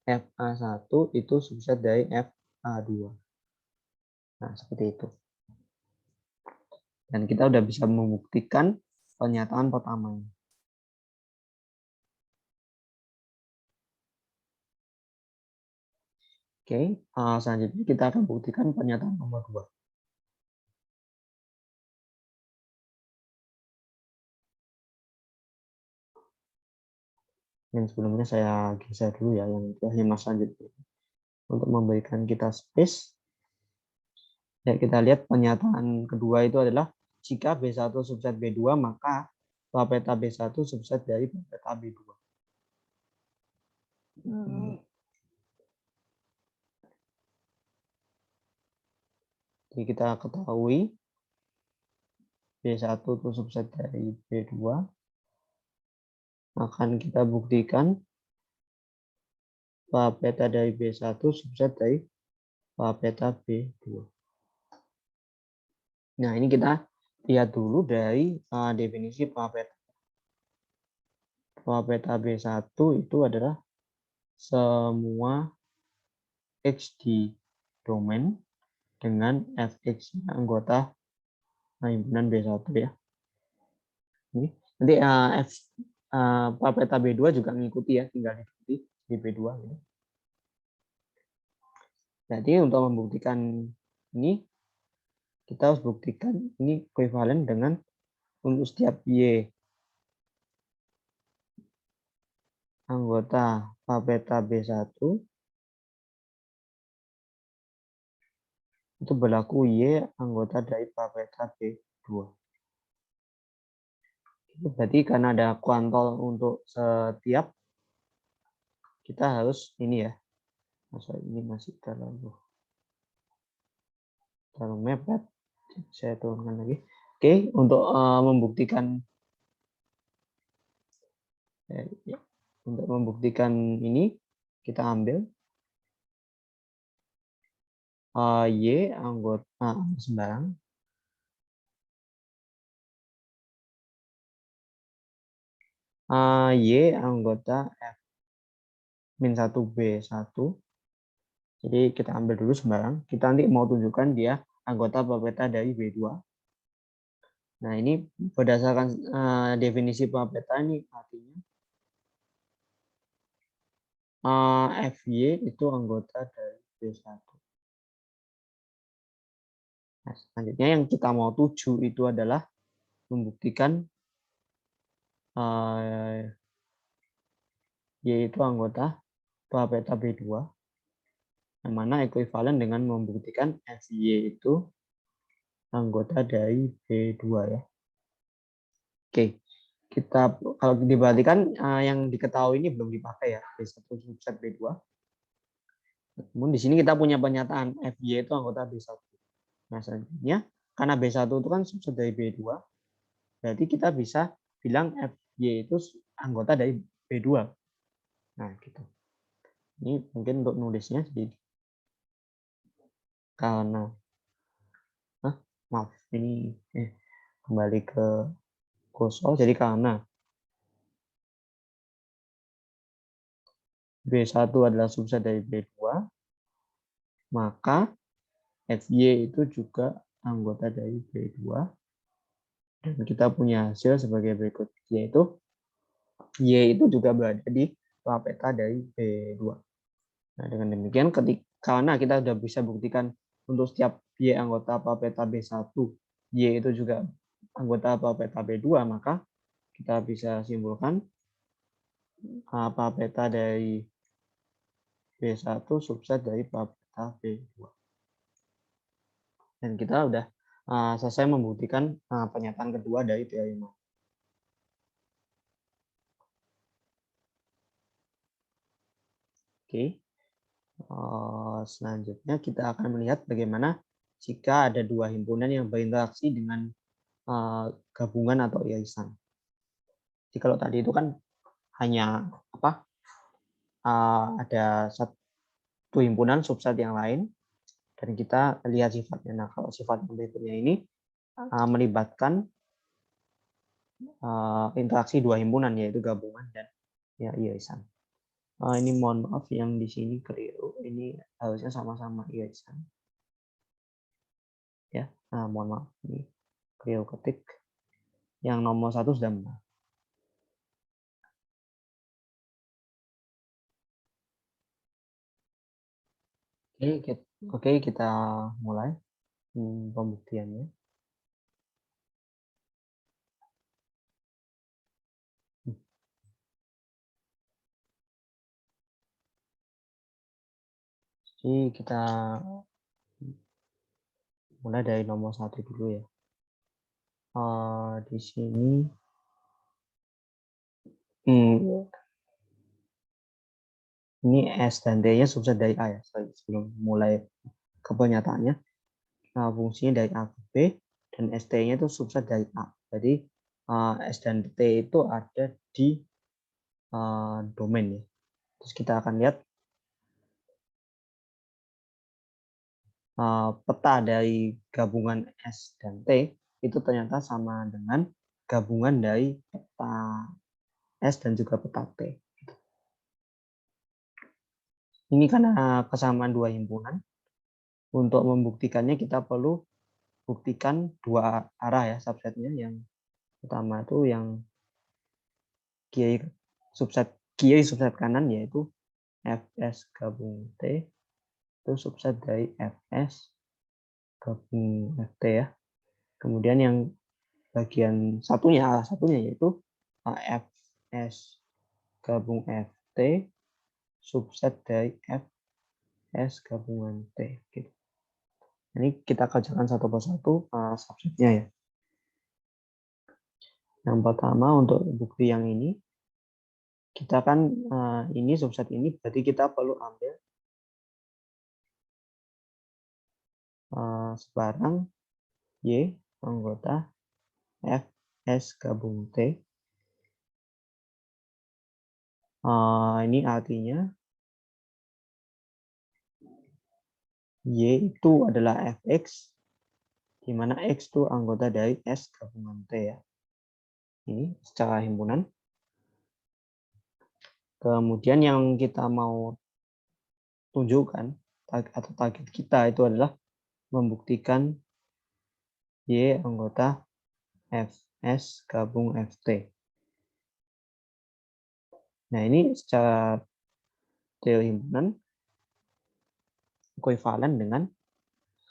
FA1 itu subset dari FA2. Nah, seperti itu. Dan kita udah bisa membuktikan pernyataan pertamanya. Oke, selanjutnya kita akan buktikan pernyataan nomor 2. yang sebelumnya saya geser dulu ya, yang hima selanjutnya. Untuk memberikan kita space, ya kita lihat pernyataan kedua itu adalah jika B1 subset B2, maka peta B1 subset dari peta B2. Jadi kita ketahui B1 itu subset dari B2, akan kita buktikan peta dari B1 subset dari peta B2. Nah, ini kita lihat dulu dari definisi peta. Peta B1 itu adalah semua X di domain dengan Fx anggota himpunan B1 ya. Ini nanti peta B2 juga mengikuti ya, tinggal diikuti di B2 gitu. Jadi untuk membuktikan ini, kita harus buktikan ini ekuivalen dengan untuk setiap Y anggota peta B1 itu berlaku Y anggota dari peta B2. Berarti karena ada kuantol untuk setiap, kita harus ini ya, masa ini masih terlalu mepet, saya turunkan lagi. Oke, untuk membuktikan ini, kita ambil Y anggota sembarang Y anggota F min 1 B1. Jadi kita ambil dulu sembarang. Kita nanti mau tunjukkan dia anggota peta dari B2. Nah, ini berdasarkan definisi peta ini artinya FY itu anggota dari B1. Nah, selanjutnya yang kita mau tuju itu adalah membuktikan Y itu anggota peta B2, yang mana ekuivalen dengan membuktikan FY itu anggota dari B2 ya. Oke, kita kalau diperhatikan yang diketahui ini belum dipakai ya, B1 subset B2. Namun di sini kita punya pernyataan FY itu anggota B1. Nah, selanjutnya karena B1 itu kan subset dari B2, berarti kita bisa bilang FY itu anggota dari B2. Nah, gitu. Ini mungkin untuk nulisnya jadi karena maaf ini kembali ke kosong, jadi karena B1 adalah subset dari B2, maka FY itu juga anggota dari B2. Dan kita punya hasil sebagai berikut, yaitu Y itu juga berada di peta dari B2. Nah, dengan demikian karena kita sudah bisa buktikan untuk setiap Y anggota peta B1, Y itu juga anggota peta B2, maka kita bisa simpulkan peta dari B1 subset dari peta B2. Dan kita udah selesai membuktikan pernyataan kedua dari teori Moore. Oke, selanjutnya kita akan melihat bagaimana jika ada dua himpunan yang berinteraksi dengan gabungan atau irisan. Jadi kalau tadi itu kan hanya ada satu himpunan subset yang lain dan kita lihat sifatnya. Nah, kalau sifat berikutnya ini melibatkan interaksi dua himpunan, yaitu gabungan dan ya irisan. Ini mohon maaf yang di sini keliru, ini harusnya sama-sama irisan. Ya, mohon maaf ini keliru ketik. Yang nomor 1 sudah benar. Oke, kita mulai pembuktiannya. Jadi kita mulai dari nomor 1 dulu ya. Di sini ini S dan T-nya subset dari A ya. Sebelum mulai ke pernyataannya, fungsinya dari A ke B, dan ST-nya itu subset dari A. Jadi S dan T itu ada di domain ya. Terus kita akan lihat peta dari gabungan S dan T itu ternyata sama dengan gabungan dari peta S dan juga peta T. Ini karena kesamaan dua himpunan. Untuk membuktikannya kita perlu buktikan dua arah ya subsetnya. Yang pertama itu yang kiri subset kanan, yaitu Fs gabung T itu subset dari Fs gabung Ft ya. Kemudian yang bagian satunya, arah satunya, yaitu Fs gabung Ft subset dari Fs gabungan T. Gitu. Ini kita kerjakan satu persatu subsetnya ya. Yang pertama untuk bukti yang ini, kita kan ini subset ini, berarti kita perlu ambil sebarang Y anggota Fs gabung T. Ini artinya Y itu adalah Fx, di mana X itu anggota dari S gabungan T ya. Ini secara himpunan. Kemudian yang kita mau tunjukkan atau target kita itu adalah membuktikan Y anggota Fs gabung Ft. Nah, ini secara teori himpunan ekuivalen dengan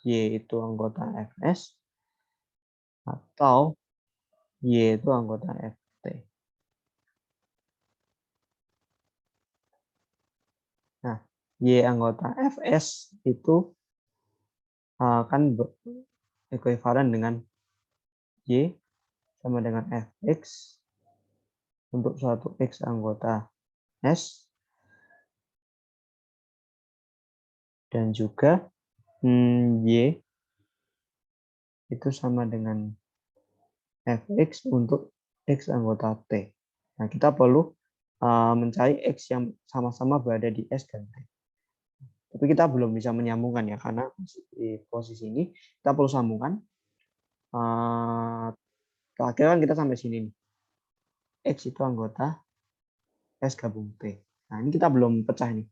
Y itu anggota Fs atau Y itu anggota Ft. Nah, Y anggota Fs itu kan ekuivalen dengan Y sama dengan Fx untuk suatu X anggota S, dan juga Y itu sama dengan Fx untuk X anggota T. Nah, kita perlu mencari X yang sama-sama berada di S dan T. Tapi kita belum bisa menyambungkan ya, karena di posisi ini kita perlu sambungkan. Terakhir kan kita sampai sini nih. X itu anggota S gabung T. Nah, ini kita belum pecah nih.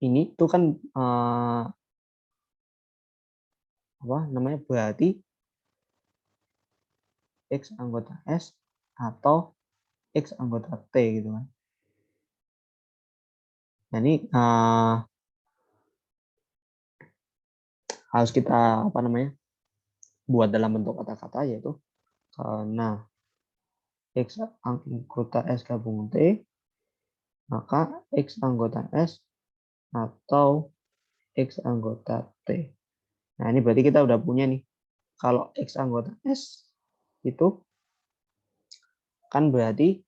Ini tuh kan apa namanya, berarti X anggota S atau X anggota T gitu kan. Nah, ini harus kita apa namanya, buat dalam bentuk kata-kata, yaitu karena X anggota S gabung T, maka X anggota S atau X anggota T. Nah, ini berarti kita udah punya nih. Kalau X anggota S itu kan berarti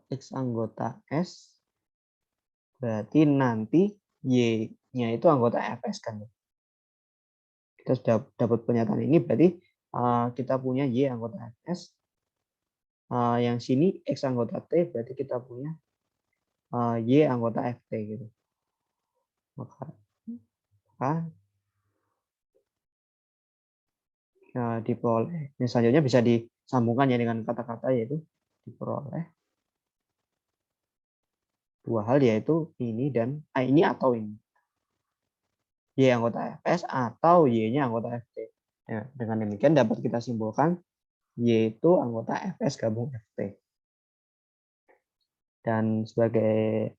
X anggota S berarti nanti Y-nya itu anggota Fs kan. Kita sudah dapat pernyataan ini, berarti kita punya Y anggota Fs. Yang sini X anggota T, berarti kita punya Y anggota Ft gitu. Maka diperoleh. Ini selanjutnya bisa disambungkan ya dengan kata-kata, yaitu diperoleh dua hal, yaitu ini dan ini atau ini. Y anggota Fs atau Y-nya anggota Ft. Ya, dengan demikian dapat kita simpulkan Y itu anggota Fs gabung Ft. Dan sebagai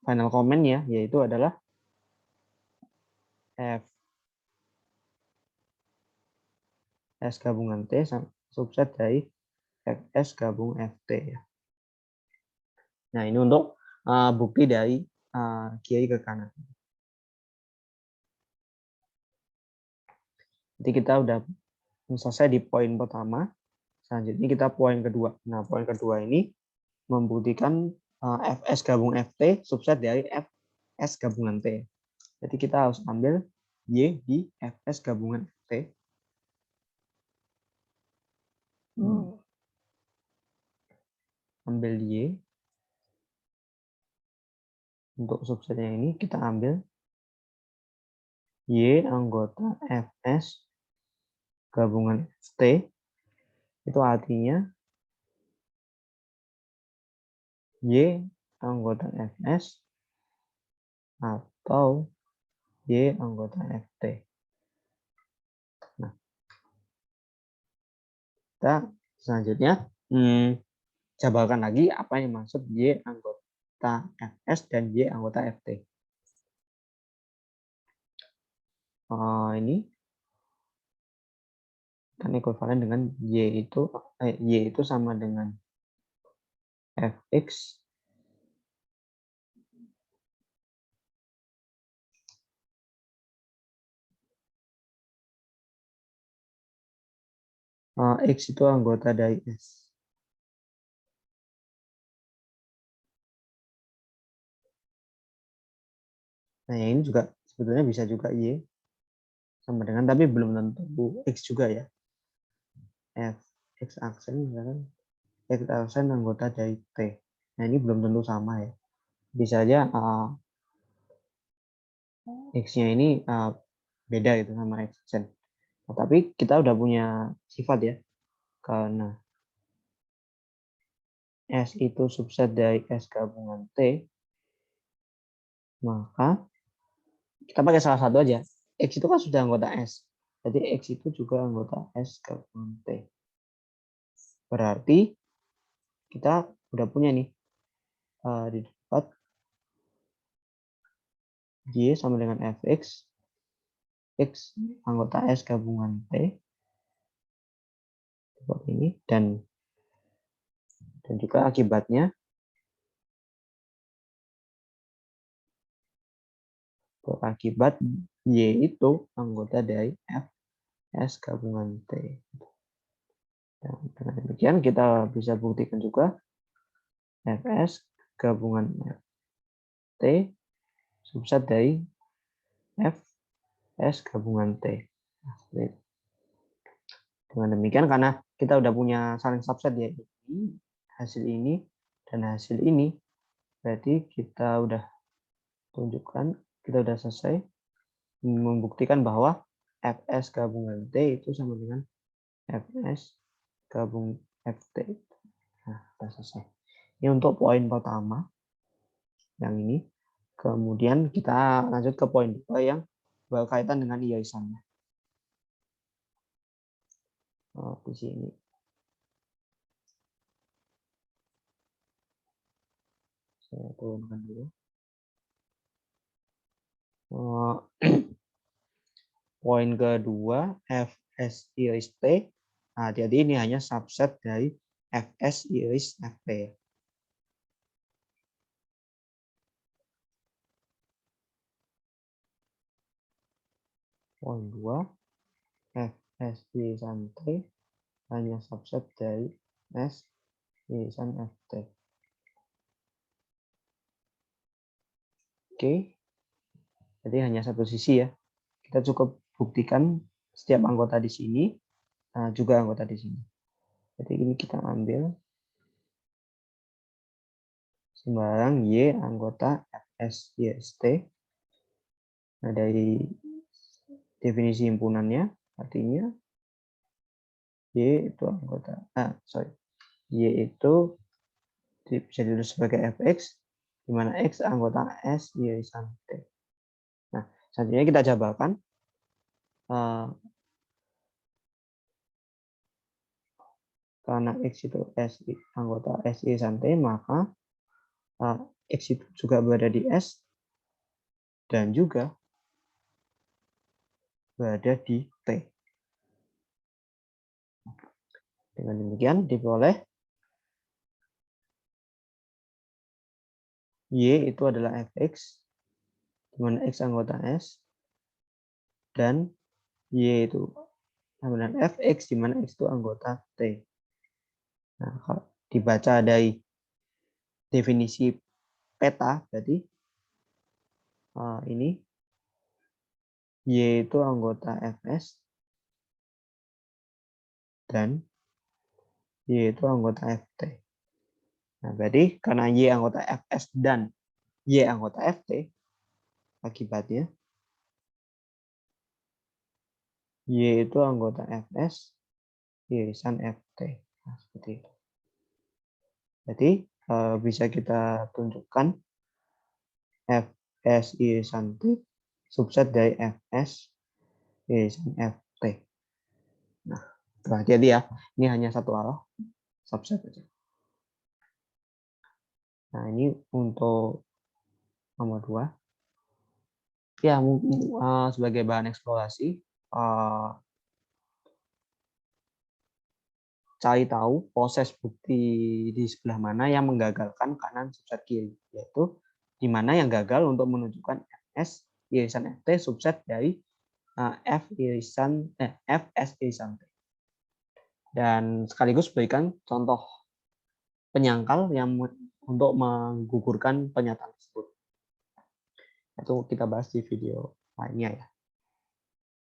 final comment ya, yaitu adalah F S gabungan T subset dari Fs gabung Ft ya. Nah, ini untuk bukti dari kiri ke kanan. Jadi kita udah selesai di poin pertama. Selanjutnya kita poin kedua. Nah, poin kedua ini membuktikan Fs gabung Ft subset dari Fs gabungan T. Jadi kita harus ambil Y di Fs gabungan Ft. Ambil Y. Untuk subsetnya ini kita ambil Y anggota Fs gabungan Ft. Itu artinya Y anggota Fs atau Y anggota Ft. Nah, kita selanjutnya jabarkan lagi apa yang maksud Y anggota Fs dan Y anggota Ft. Ini kan ekuivalen dengan Y itu sama dengan Fx X itu anggota dari S. Nah, yang ini juga sebetulnya bisa juga Y sama dengan, tapi belum tentu X juga ya. X aksen misalkan X aksen anggota dari T. Nah, ini belum tentu sama ya. Bisa aja X-nya ini beda gitu sama X aksen. Nah, tapi kita udah punya sifat ya. Karena S itu subset dari S gabungan T, maka kita pakai salah satu aja. X itu kan sudah anggota S. Jadi X itu juga anggota S gabungan T. Berarti kita udah punya nih didapat Y sama dengan Fx, X anggota S gabungan T seperti ini, dan juga akibatnya berakibat Y itu anggota dari Fs gabungan T. Dan dengan demikian kita bisa buktikan juga Fs gabungan T subset dari Fs gabungan T. Dengan demikian, karena kita udah punya saling subset ya, ini hasil ini dan hasil ini, berarti kita udah tunjukkan, kita udah selesai membuktikan bahwa Fs gabungan T itu sama dengan Fs gabung Ft. Nah, kita selesai. Ini untuk poin pertama yang ini. Kemudian kita lanjut ke poin kedua yang berkaitan dengan irisannya. Di sini. Saya turunkan dulu. Poin kedua, Fs iris T. Nah, jadi ini hanya subset dari Fs iris Ft. Poin 2, Fs irisan T hanya subset dari S irisan Ft. Oke, jadi hanya satu sisi ya. Kita cukup buktikan setiap anggota di sini, juga anggota di sini. Jadi ini kita ambil sembarang Y anggota Fs iris T. Nah, dari definisi himpunannya, artinya Y itu anggota, Y itu bisa ditulis sebagai Fx, di mana X anggota S irisan T. Nah, selanjutnya kita jabarkan. Karena X itu anggota S irisan T, maka X itu juga berada di S dan juga berada di T. Dengan demikian diperoleh Y itu adalah Fx, di mana X anggota S, dan Y itu dengan Fx, di mana X itu anggota T. Nah, kalau dibaca dari definisi peta, berarti ini Y itu anggota Fs, dan Y itu anggota Ft. Nah, berarti karena Y anggota Fs dan Y anggota Ft, akibatnya Y itu anggota Fs irisan Ft. Nah, seperti itu. Jadi bisa kita tunjukkan Fs irisan T subset dari Fs irisan Ft. Nah, hati-hati ya. Ini hanya satu arah, subset aja. Nah, ini untuk nomor 2. Ya, sebagai bahan eksplorasi, cari tahu proses bukti di sebelah mana yang menggagalkan kanan subset kiri, yaitu di mana yang gagal untuk menunjukkan Fs irisan Ft subset dari Fs irisan T. Dan sekaligus berikan contoh penyangkal yang untuk menggugurkan pernyataan tersebut. Itu kita bahas di video lainnya ya.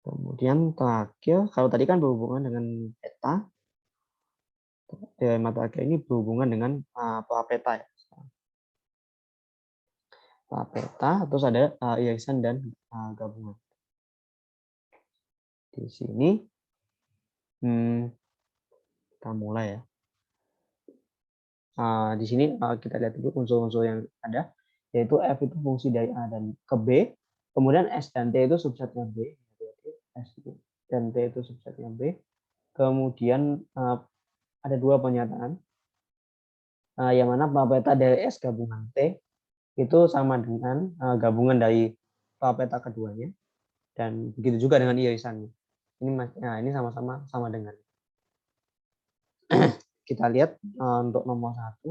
Kemudian terakhir, kalau tadi kan berhubungan dengan peta, mata akhir ini berhubungan dengan peta ya. Peta, terus ada irisan dan gabungan. Di sini kita mulai ya. Di sini kita lihat dulu unsur-unsur yang ada, yaitu F itu fungsi dari A dan ke B, kemudian S dan T itu subsetnya B, S dan T itu subsetnya B, kemudian ada dua pernyataan, yang mana peta dari S gabungan T itu sama dengan gabungan dari peta keduanya, dan begitu juga dengan irisannya. Ini sama dengan. Kita lihat untuk nomor 1.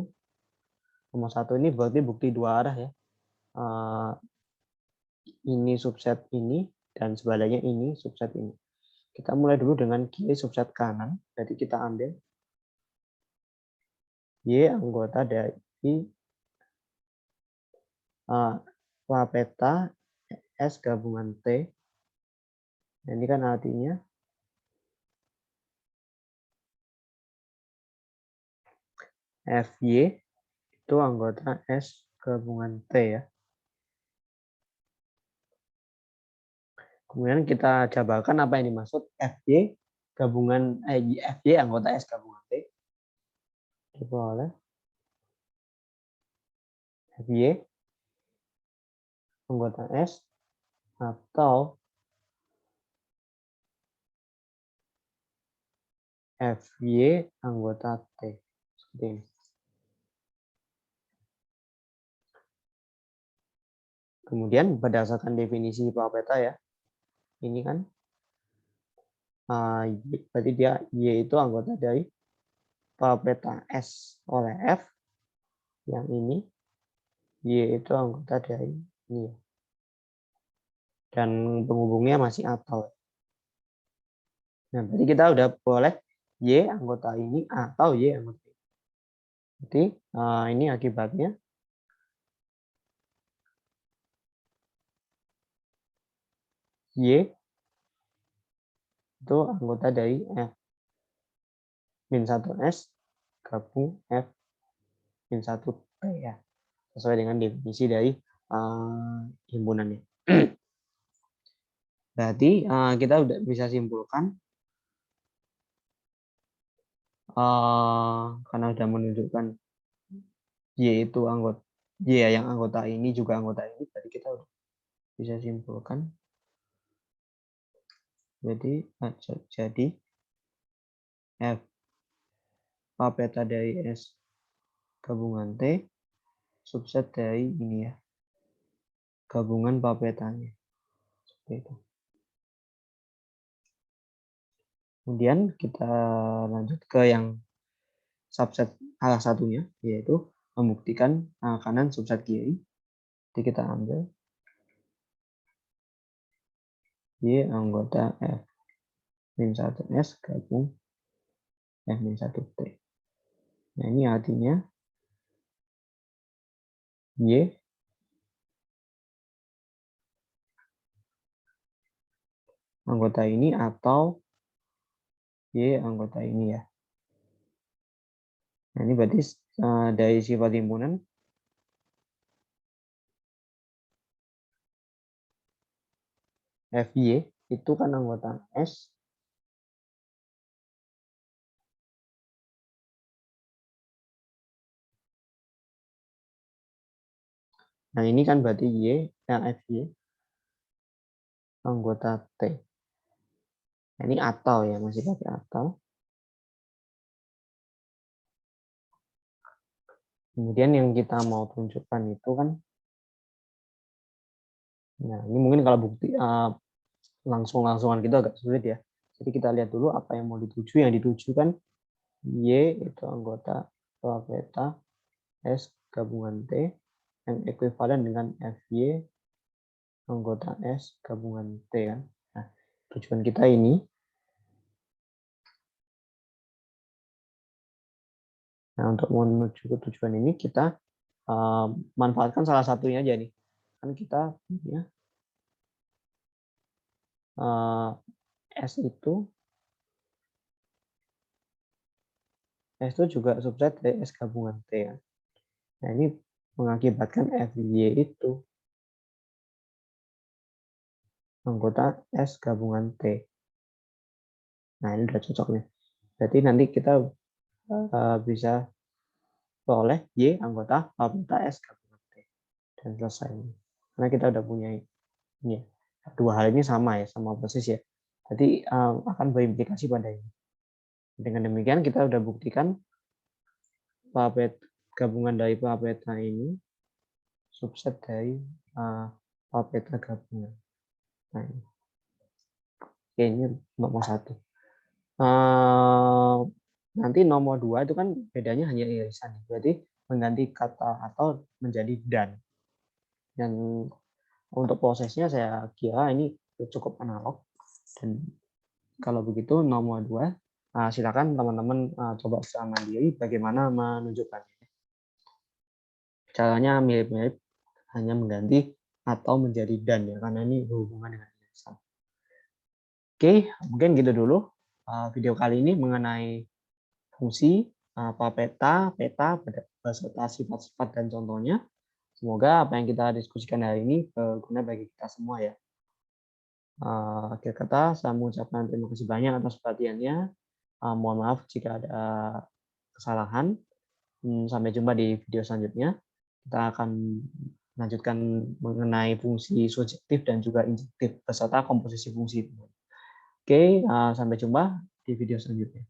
Nomor 1 ini berarti bukti dua arah ya. Ini subset ini dan sebaliknya ini subset ini. Kita mulai dulu dengan kiri subset kanan. Jadi kita ambil Y anggota dari peta S gabungan T. Ini kan artinya FY itu anggota S gabungan T ya. Kemudian kita jabarkan apa yang dimaksud FY gabungan FY anggota S gabungan T. Diperoleh FY anggota S atau FY anggota T. Seperti ini. Kemudian berdasarkan definisi peta ya, ini kan berarti dia Y itu anggota dari peta S oleh F, yang ini Y itu anggota dari ini, dan penghubungnya masih atau. Nah, berarti kita udah boleh Y anggota ini atau Y anggota ini. Jadi ini akibatnya Y itu anggota dari F min 1S gabung F min 1T ya, sesuai dengan definisi dari himpunannya. Berarti kita udah bisa simpulkan karena sudah menunjukkan Y itu anggota Y yang anggota ini juga anggota ini, berarti kita udah bisa simpulkan. Jadi F peta dari S gabungan T subset dari ini ya, gabungan petanya. Seperti itu. Kemudian kita lanjut ke yang subset salah satunya, yaitu membuktikan kanan subset kiri. Jadi kita ambil Y anggota F-1S gabung F-1T. Nah, ini artinya Y anggota ini atau Y anggota ini ya. Nah, ini berarti dari sifat himpunan FY itu kan anggota S. Nah, ini kan berarti FY anggota T. Nah, ini atau ya, masih pakai atau. Kemudian yang kita mau tunjukkan itu kan, nah ini mungkin kalau bukti langsung-langsungan gitu agak sulit ya. Jadi kita lihat dulu apa yang mau dituju. Yang dituju kan Y itu anggota beta S gabungan T yang ekuivalen dengan FY anggota S gabungan T kan. Nah, tujuan kita ini, nah untuk menuju ke tujuan ini kita manfaatkan salah satunya aja nih. Kan kita punya S itu juga subset dari S gabungan T ya. Nah, ini mengakibatkan FY itu anggota S gabungan T. Nah, ini udah cocok nih. Berarti nanti kita bisa peroleh Y anggota beta S gabungan T. Dan selesai. Karena kita udah punya ini. Dua hal ini sama ya, sama persis ya. Jadi akan berimplikasi pada ini. Dengan demikian kita udah buktikan gabungan dari beta ini subset dari beta gabungan. Nah, ini. Oke, ini nomor 1. Nanti nomor 2 itu kan bedanya hanya irisan. Berarti mengganti kata atau menjadi dan. Dan untuk prosesnya saya kira ini cukup analog. Dan kalau begitu nomor 2, silakan teman-teman coba secara mandiri bagaimana menunjukkannya. Caranya mirip-mirip, hanya mengganti atau menjadi dan ya, karena ini berhubungan dengan irisan. Oke, mungkin gitu dulu video kali ini mengenai fungsi peta beserta sifat-sifat dan contohnya. Semoga apa yang kita diskusikan hari ini berguna bagi kita semua ya. Akhir kata, saya mengucapkan terima kasih banyak atas perhatiannya. Mohon maaf jika ada kesalahan. Sampai jumpa di video selanjutnya. Kita akan melanjutkan mengenai fungsi surjektif dan juga injektif beserta komposisi fungsi. Oke, sampai jumpa di video selanjutnya.